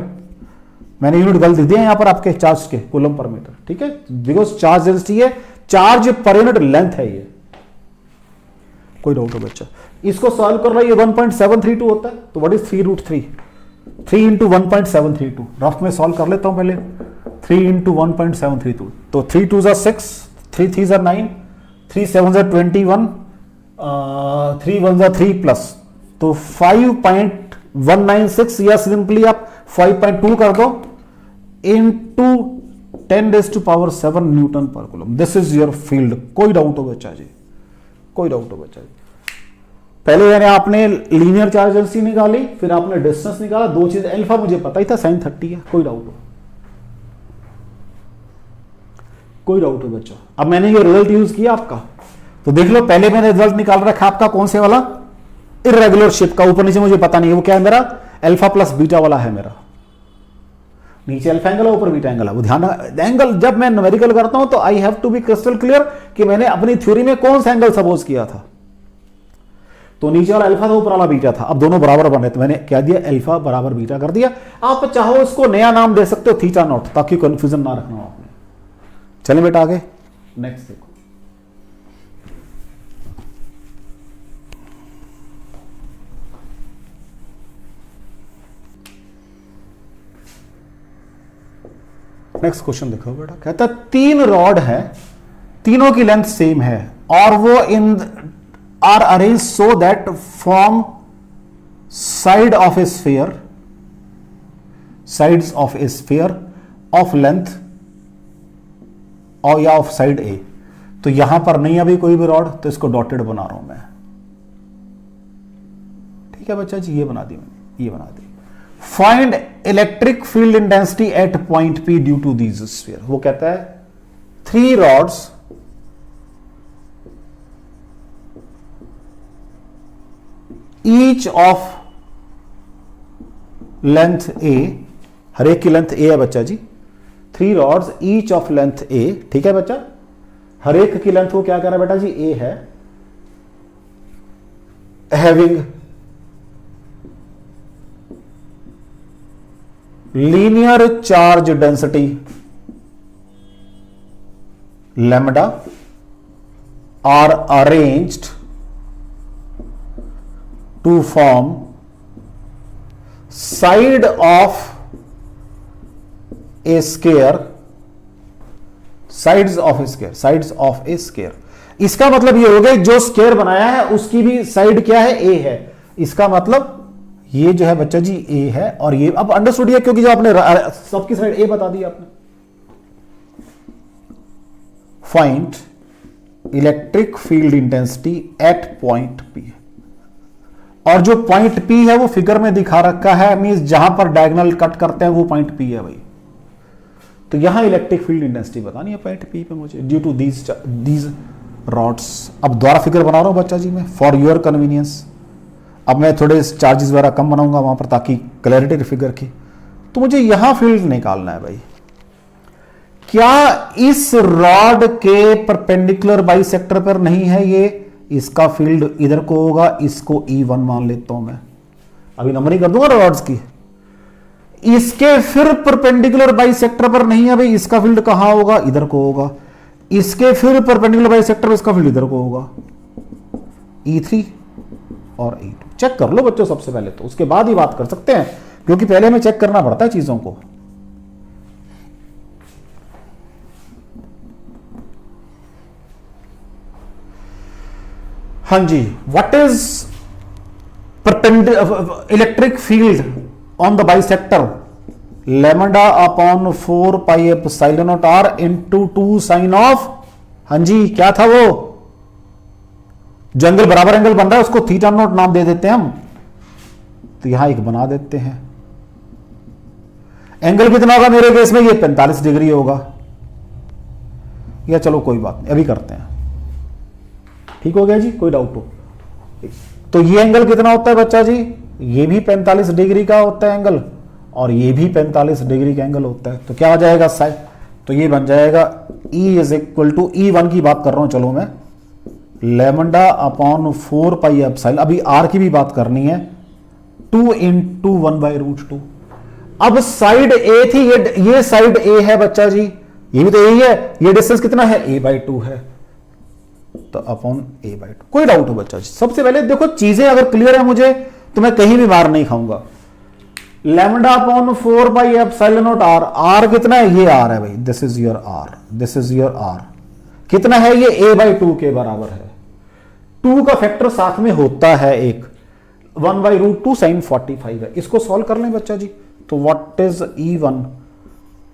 मैंने यूनिट गलत लिख दिया यहां पर आपके चार्ज के, कूलम पर मीटर, ठीक है, बिकॉज चार्ज डेंसिटी है, चार्ज पर यूनिट लेंथ है ये। कोई डाउट हो बच्चा, इसको सॉल्व कर रहा है, ये 1.732 होता है, तो व्हाट इज 3√3, 3 इंटू 1.732, रफ में सॉल्व कर लेता हूं पहले, 3 इंटू 1.732, तो 3 2 6, 3 3 9, 3 7 21, 3 1 3 प्लस, तो 5.196, या सिंपली आप 5.2 कर दो, इंटू 10⁻⁷ न्यूटन पर coulomb. This is your field. कोई डाउट हो बच्चा जी, कोई डाउट हो बच्चा जी। पहले यानी आपने लीनियर चार्ज डेंसिटी निकाली, फिर आपने डिस्टेंस निकाला, 2 चीज, अल्फा मुझे पता ही था साइन 30 है, कोई डाउट हो, कोई डाउट हो बच्चा। अब मैंने ये रिजल्ट यूज किया आपका, तो देख लो, पहले मैंने रिजल्ट निकाल रखा आपका कौन से वाला, इर्रेगुलर शेप का, ऊपर नीचे मुझे पता नहीं है वो क्या है मेरा, अल्फा प्लस बीटा वाला है मेरा, नीचे अल्फा एंगल है ऊपर बीटा एंगल है, वो ध्यान एंगल जब मैं न्यूमेरिकल करता हूं तो I have to be crystal clear कि मैंने अपनी थ्योरी में कौन सा एंगल सपोज किया था। तो नीचे वाला अल्फा था, ऊपर वाला बीटा था, अब दोनों बराबर बने, तो मैंने क्या दिया, अल्फा बराबर बीटा कर दिया। आप चाहो इसको नया नाम दे सकते हो थीटा नॉट, ताकि कंफ्यूजन ना रखना हो आपने। चले बेटा आगे, नेक्स्ट देखो, नेक्स्ट क्वेश्चन देखो बेटा, कहता है 3 रॉड है, तीनों की लेंथ सेम है, और वो इन are arrange so that form side of A sphere, sides of A sphere of length और या ऑफ साइड ए। तो यहां पर नहीं अभी कोई भी रॉड, तो इसको डॉटेड बना रहा हूं मैं, ठीक है बच्चा जी, ये बना दी मैंने, ये बना दी। Find electric field intensity at point P due to these sphere. वो कहता है 3 rods each of length A, हर एक की लेंथ ए है बच्चा जी, 3 rods each of length A, ठीक है बच्चा, हर एक की लेंथ को क्या कह रहा है बेटा जी, ए है, having linear charge density lambda are arranged to form side of a square, sides of a square, sides of a square. इसका मतलब ये हो गया जो स्केयर बनाया है उसकी भी साइड क्या है, ए है। इसका मतलब ये जो है बच्चा जी ए है, और ये अब अंडरस्टूड है क्योंकि जो आपने सबकी साइड ए बता दी आपने। Find electric field intensity at point P, और जो पॉइंट पी है वो फिगर में दिखा रखा है, मींस जहां पर डायगोनल कट करते हैं वो पॉइंट पी है भाई। तो यहां इलेक्ट्रिक फील्ड इंटेंसिटी बतानी है पॉइंट पी पे मुझे, ड्यू टू दीज रॉड्स। अब दोबारा फिगर बना रहा हूं बच्चा जी मैं फॉर योर कन्वीनियंस। अब मैं थोड़े चार्जेस वगैरह कम बनाऊंगा वहां पर ताकि क्लैरिटी फिगर की। तो मुझे यहां फील्ड निकालना है भाई। क्या इस रॉड के परपेंडिकुलर बाइसेक्टर पर नहीं है ये, इसका फील्ड इधर को होगा, इसको E1 मान लेता हूं मैं, अभी नंबरिंग कर दूंगा रॉड्स की। इसके फिर परपेंडिकुलर बाइसेक्टर पर नहीं है भाई, इसका फील्ड कहां होगा, इधर को होगा। इसके फिर परपेंडिकुलर बाइसेक्टर पर इसका फील्ड इधर को होगा, E3 और E2। चेक कर लो बच्चों सबसे पहले, तो उसके बाद ही बात कर सकते हैं, क्योंकि पहले हमें चेक करना पड़ता है चीजों को। हाँ जी, what is electric field on the bisector, lambda upon 4 pi epsilon not r into 2 sine of, हाँ जी क्या था वो, जो एंगल बराबर एंगल बन रहा है उसको थीटा नॉट नाम दे देते हैं हम, तो यहां एक बना देते हैं। एंगल कितना होगा मेरे केस में, ये 45 डिग्री होगा, या चलो कोई बात नहीं अभी करते हैं, ठीक हो गया जी, कोई डाउट हो। तो ये एंगल कितना होता है बच्चा जी, ये भी 45 डिग्री का होता है एंगल, और ये भी 45 डिग्री का एंगल होता है। तो क्या आ जाएगा साइड, तो ये बन जाएगा E is equal to E1 की बात कर रहा हूं चलो मैं, लैम्डा अपॉन 4 पाई एप्सिलॉन, अभी R की भी बात करनी है, 2 इंटू 1/√2। अब साइड A थी, ये साइड A है बच्चा जी, ये भी तो A है, ये डिस्टेंस कितना है, A/2 है, तो अपॉन A/2। कोई डाउट हो बच्चा जी, सबसे पहले देखो चीजें अगर क्लियर है मुझे तो मैं कहीं भी मार नहीं खाऊंगा। Lambda upon 4 pi epsilon not r, r कितना है, ये r है भाई, this is your r, this is your r, कितना है ये A/2 के बराबर है। 2 का फैक्टर साथ में होता है एक, 1/√2 sin 45 है। इसको सॉल्व कर लें बच्चा जी, तो what is E1,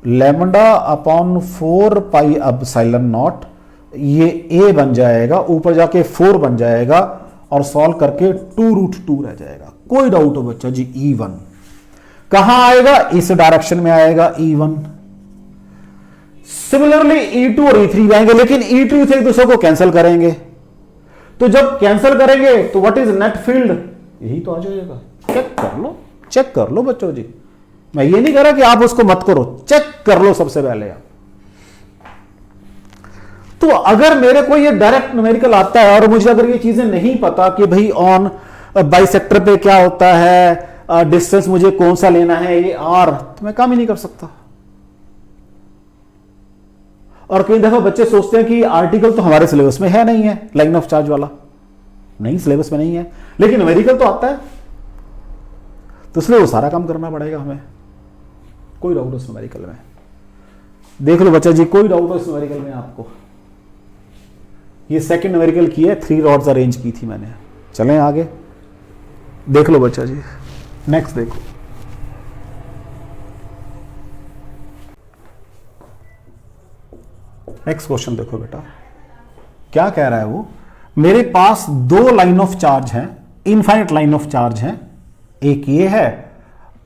lambda upon 4 pi epsilon not, ये a बन जाएगा, ऊपर जाके 4 बन जाएगा, और सॉल्व करके 2√2 रह जाएगा। कोई डाउट हो बच्चा जी, E1 कहां आएगा, इस डायरेक्शन में आएगा E1। सिमिलरली E2 और E3 आएंगे, लेकिन E2 से एक दूसरे को कैंसिल करेंगे, तो जब कैंसिल करेंगे तो व्हाट इज नेट फील्ड, यही तो आ जाएगा। चेक कर लो, चेक कर लो बच्चों जी, मैं ये नहीं कह रहा कि आप उसको मत करो, चेक कर लो सबसे पहले आप। तो अगर मेरे को ये डायरेक्ट न्यूमेरिकल आता है और मुझे अगर ये चीजें नहीं पता कि भाई ऑन बाइसेक्टर पे क्या होता है, डिस्टेंस मुझे कौन सा लेना है, ये R, तो मैं काम ही नहीं कर सकता। और कई दफा बच्चे सोचते हैं कि आर्टिकल तो हमारे सिलेबस में है नहीं है, लाइन ऑफ चार्ज वाला नहीं सिलेबस में नहीं है, लेकिन न्यूमेरिकल तो आता है, तो इसलिए वो सारा काम करना पड़ेगा हमें। कोई डाउट उस न्यूमेरिकल में, देख लो बच्चा जी, कोई डाउट उस न्यूमेरिकल में आपको। ये सेकंड न्यूमेरिकल की है, 3 रॉड्स अरेंज की थी मैंने। चलें आगे, देख लो बच्चा जी, नेक्स्ट देखो। नेक्स्ट क्वेश्चन देखो बेटा, क्या कह रहा है वो, मेरे पास 2 लाइन ऑफ चार्ज हैं, इनफाइनाइट लाइन ऑफ चार्ज हैं, एक ये है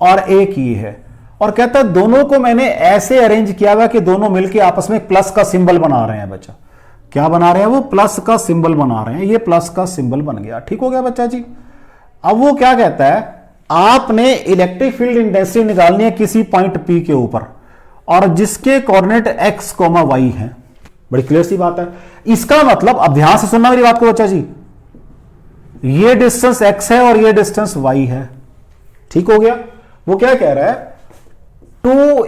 और एक ये है, और कहता है दोनों को मैंने ऐसे अरेंज किया हुआ कि दोनों मिलकर आपस में प्लस का सिंबल बना रहे हैं। बच्चा क्या बना रहे हैं वो, प्लस का सिंबल बना रहे हैं, ये प्लस का सिंबल बन गया, ठीक हो गया बच्चा जी। अब वो क्या कहता है, आपने इलेक्ट्रिक फील्ड इंटेंसिटी निकालनी है किसी पॉइंट P के ऊपर और जिसके कोऑर्डिनेट x, y है। बड़ी क्लियर सी बात है। इसका मतलब, अब ध्यान से सुनना मेरी बात को बच्चा जी, ये डिस्टेंस x है और ये डिस्टेंस y है, ठीक हो गया। वो क्या कह रहा है, two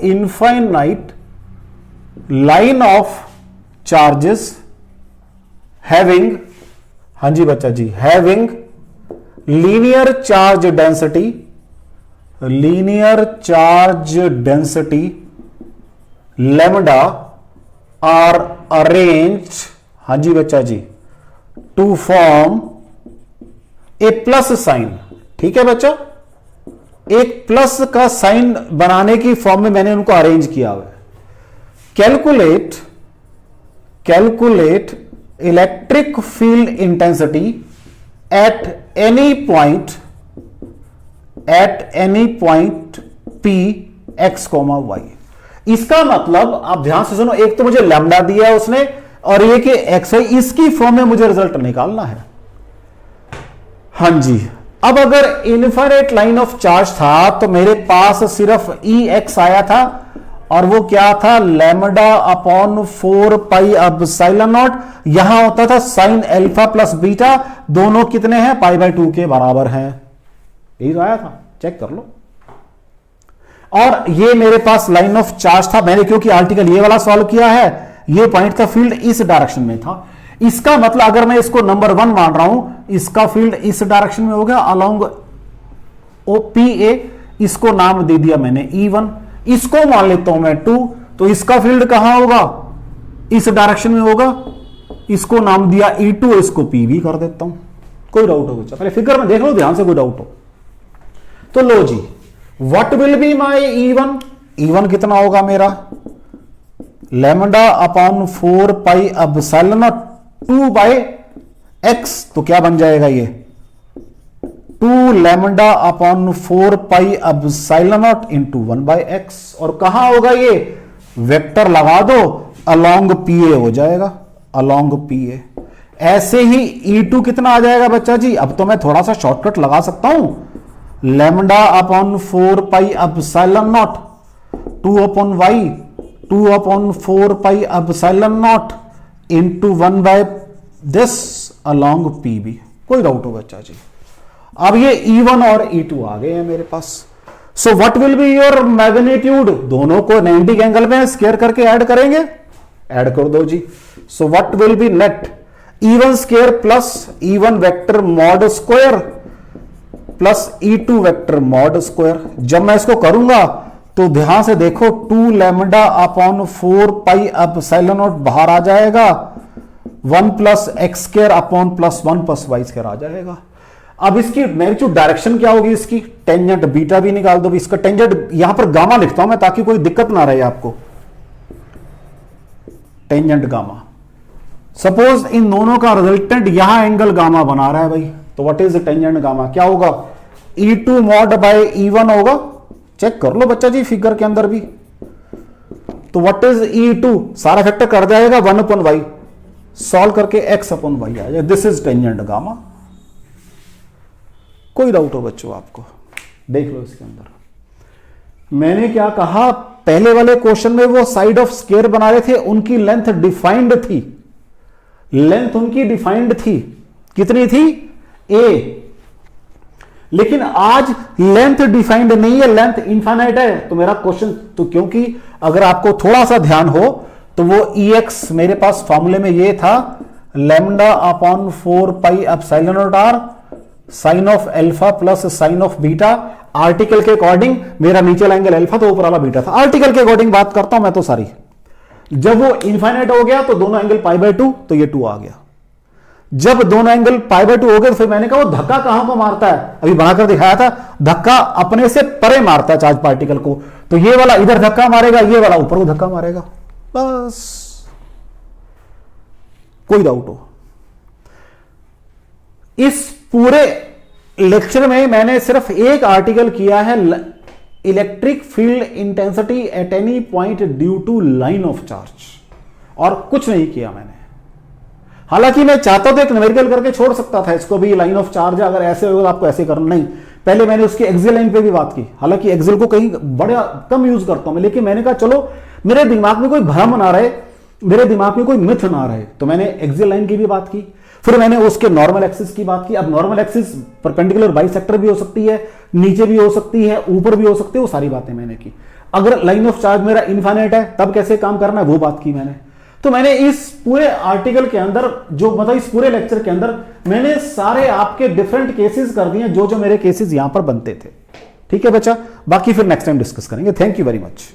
infinite line of charges having, हां जी बच्चा जी, having linear charge density lambda are arranged, हां जी बच्चा जी, to form a plus sign. ठीक है बच्चा, एक प्लस का साइन बनाने की फॉर्म में मैंने उनको अरेंज किया हुआ है। Calculate electric field intensity at any point P x, y। इसका मतलब आप ध्यान से सुनो, एक तो मुझे लैम्डा दिया है उसने और ये कि x है, इसकी फॉर्म में मुझे रिजल्ट निकालना है। हां जी, अब अगर इनफाइनाइट लाइन ऑफ चार्ज था तो मेरे पास सिर्फ Ex आया था और वो क्या था, lambda upon 4 pi epsilon not. यहां होता था साइन अल्फा प्लस बीटा, दोनों कितने हैं, π/2 के बराबर हैं। यही तो आया था, चेक कर लो। और ये मेरे पास लाइन ऑफ चार्ज था, मैंने क्योंकि आर्टिकल ये वाला सॉल्व किया है, ये पॉइंट का फील्ड इस डायरेक्शन में था। इसका मतलब अगर मैं इसको नंबर 1 मान रहा हूं, इसका फील्ड इस डायरेक्शन में हो गया अलोंग OPA, इसको नाम दे दिया मैंने E1, इसको मान लेता हूं मैं 2, तो इसका फील्ड कहां होगा, इस डायरेक्शन में होगा, इसको नाम दिया E2, इसको PB कर देता हूं। कोई डाउट हो बच्चा, पहले फिगर में देख लो ध्यान से, कोई डाउट हो तो लो जी। What will be my E1 कितना होगा मेरा, lambda upon 4 pi epsilon not 2/x, तो क्या बन जाएगा ये 2 lambda upon 4 pi epsilon not into 1/x। और कहां होगा ये, वेक्टर लगा दो, अलोंग PA हो जाएगा, अलोंग PA। ऐसे ही E2 कितना आ जाएगा बच्चा जी, अब तो मैं थोड़ा सा शॉर्टकट लगा सकता हूं, lambda upon 4 pi epsilon not 2 upon 4 pi epsilon not into 1/this along PB। कोई डाउट हो बच्चा जी। अब ये E1 और E2 आ गए हैं मेरे पास। So what will be your magnitude, दोनों को 90 के एंगल में स्क्वायर करके ऐड करेंगे, ऐड कर दो जी। So what will be net, E1 square plus E1 vector mod square plus E2 vector mod square. जब मैं इसको करूंगा तो ध्यान से देखो, 2 lambda upon 4 pi epsilon not बाहर आ जाएगा, 1 plus X square upon plus 1 plus Y square आ जाएगा। अब इसकी मैग्नीट्यूड डायरेक्शन क्या होगी, इसकी टेंजेंट बीटा भी निकाल दो। इसका टेंजेंट यहां पर गामा लिखता हूं मैं ताकि कोई दिक्कत ना रहे आपको, टेंजेंट गामा। सपोज इन दोनों का रिजल्टेंट यहां एंगल गामा बना रहा है भाई, तो व्हाट इज टेंजेंट गामा, क्या होगा, E2 मॉड बाय E1 होगा। चेक कर लो बच्चा जी फिगर के अंदर भी, तो व्हाट इज E2, सारा फैक्टर कर जाएगा 1/y, सॉल्व करके x अपॉन y आ जाए। This is tangent gamma. कोई डाउट हो बच्चों आपको, देख लो इसके अंदर मैंने क्या कहा, पहले वाले क्वेश्चन में वो साइड ऑफ स्क्वायर बना रहे थे, उनकी लेंथ डिफाइंड थी, लेंथ उनकी डिफाइंड थी, कितनी थी a, लेकिन आज लेंथ डिफाइंड नहीं है, लेंथ इनफाइनाइट है। तो मेरा क्वेश्चन, तो क्योंकि अगर आपको थोड़ा सा ध्यान हो तो वो Ex मेरे पास फॉर्मूले में ये था, lambda upon 4 pi epsilon not r sine of alpha plus sine of beta. Article के अकॉर्डिंग मेरा नीचे वाला एंगल अल्फा, तो ऊपर वाला बीटा था। आर्टिकल के अकॉर्डिंग बात करता हूं मैं तो सारी। जब वो इनफाइनाइट हो गया तो दोनों एंगल π/2, तो ये 2 आ गया। जब दोनों एंगल π/2 हो गए तो फिर मैंने कहा वो धक्का कहां को मारता है, अभी बनाकर दिखाया था, धक्का अपने से परे मारता है चार्ज पार्टिकल को। तो ये वाला इधर धक्का मारेगा, ये वाला ऊपर को धक्का मारेगा, बस। कोई डाउट हो, इस पूरे लेक्चर में मैंने सिर्फ एक आर्टिकल किया है, electric field intensity at any point due to line of charge, और कुछ नहीं किया मैंने। हालांकि मैं चाहता तो एक न्यूमेरिकल करके छोड़ सकता था इसको भी, लाइन ऑफ चार्ज अगर ऐसे होगा तो आपको ऐसे करना, नहीं, पहले मैंने उसकी एक्सेल लाइन पे भी बात की। हालांकि एक्सेल को कहीं बड़ा कम यूज करता हूं मैं, लेकिन मैंने कहा चलो मेरे दिमाग में कोई भ्रम ना रहे, मेरे दिमाग में कोई मिथ ना रहे, तो मैंने एक्सेल लाइन की भी बात की। फिर मैंने उसके नॉर्मल एक्सिस की बात की। अब नॉर्मल एक्सिस परपेंडिकुलर बाइसेक्टर भी हो सकती है, नीचे भी हो सकती है, ऊपर भी हो सकती है, वो सारी बातें मैंने की। अगर लाइन ऑफ चार्ज मेरा इनफाइनाइट है तब कैसे काम करना है वो बात की मैंने। तो मैंने इस पूरे आर्टिकल के अंदर जो मतलब इस पूरे लेक्चर के अंदर मैंने सारे आपके डिफरेंट केसेस कर दिए जो जो मेरे केसेस यहां पर बनते थे। ठीक है बच्चा, बाकी फिर नेक्स्ट टाइम डिस्कस करेंगे। Thank you very much.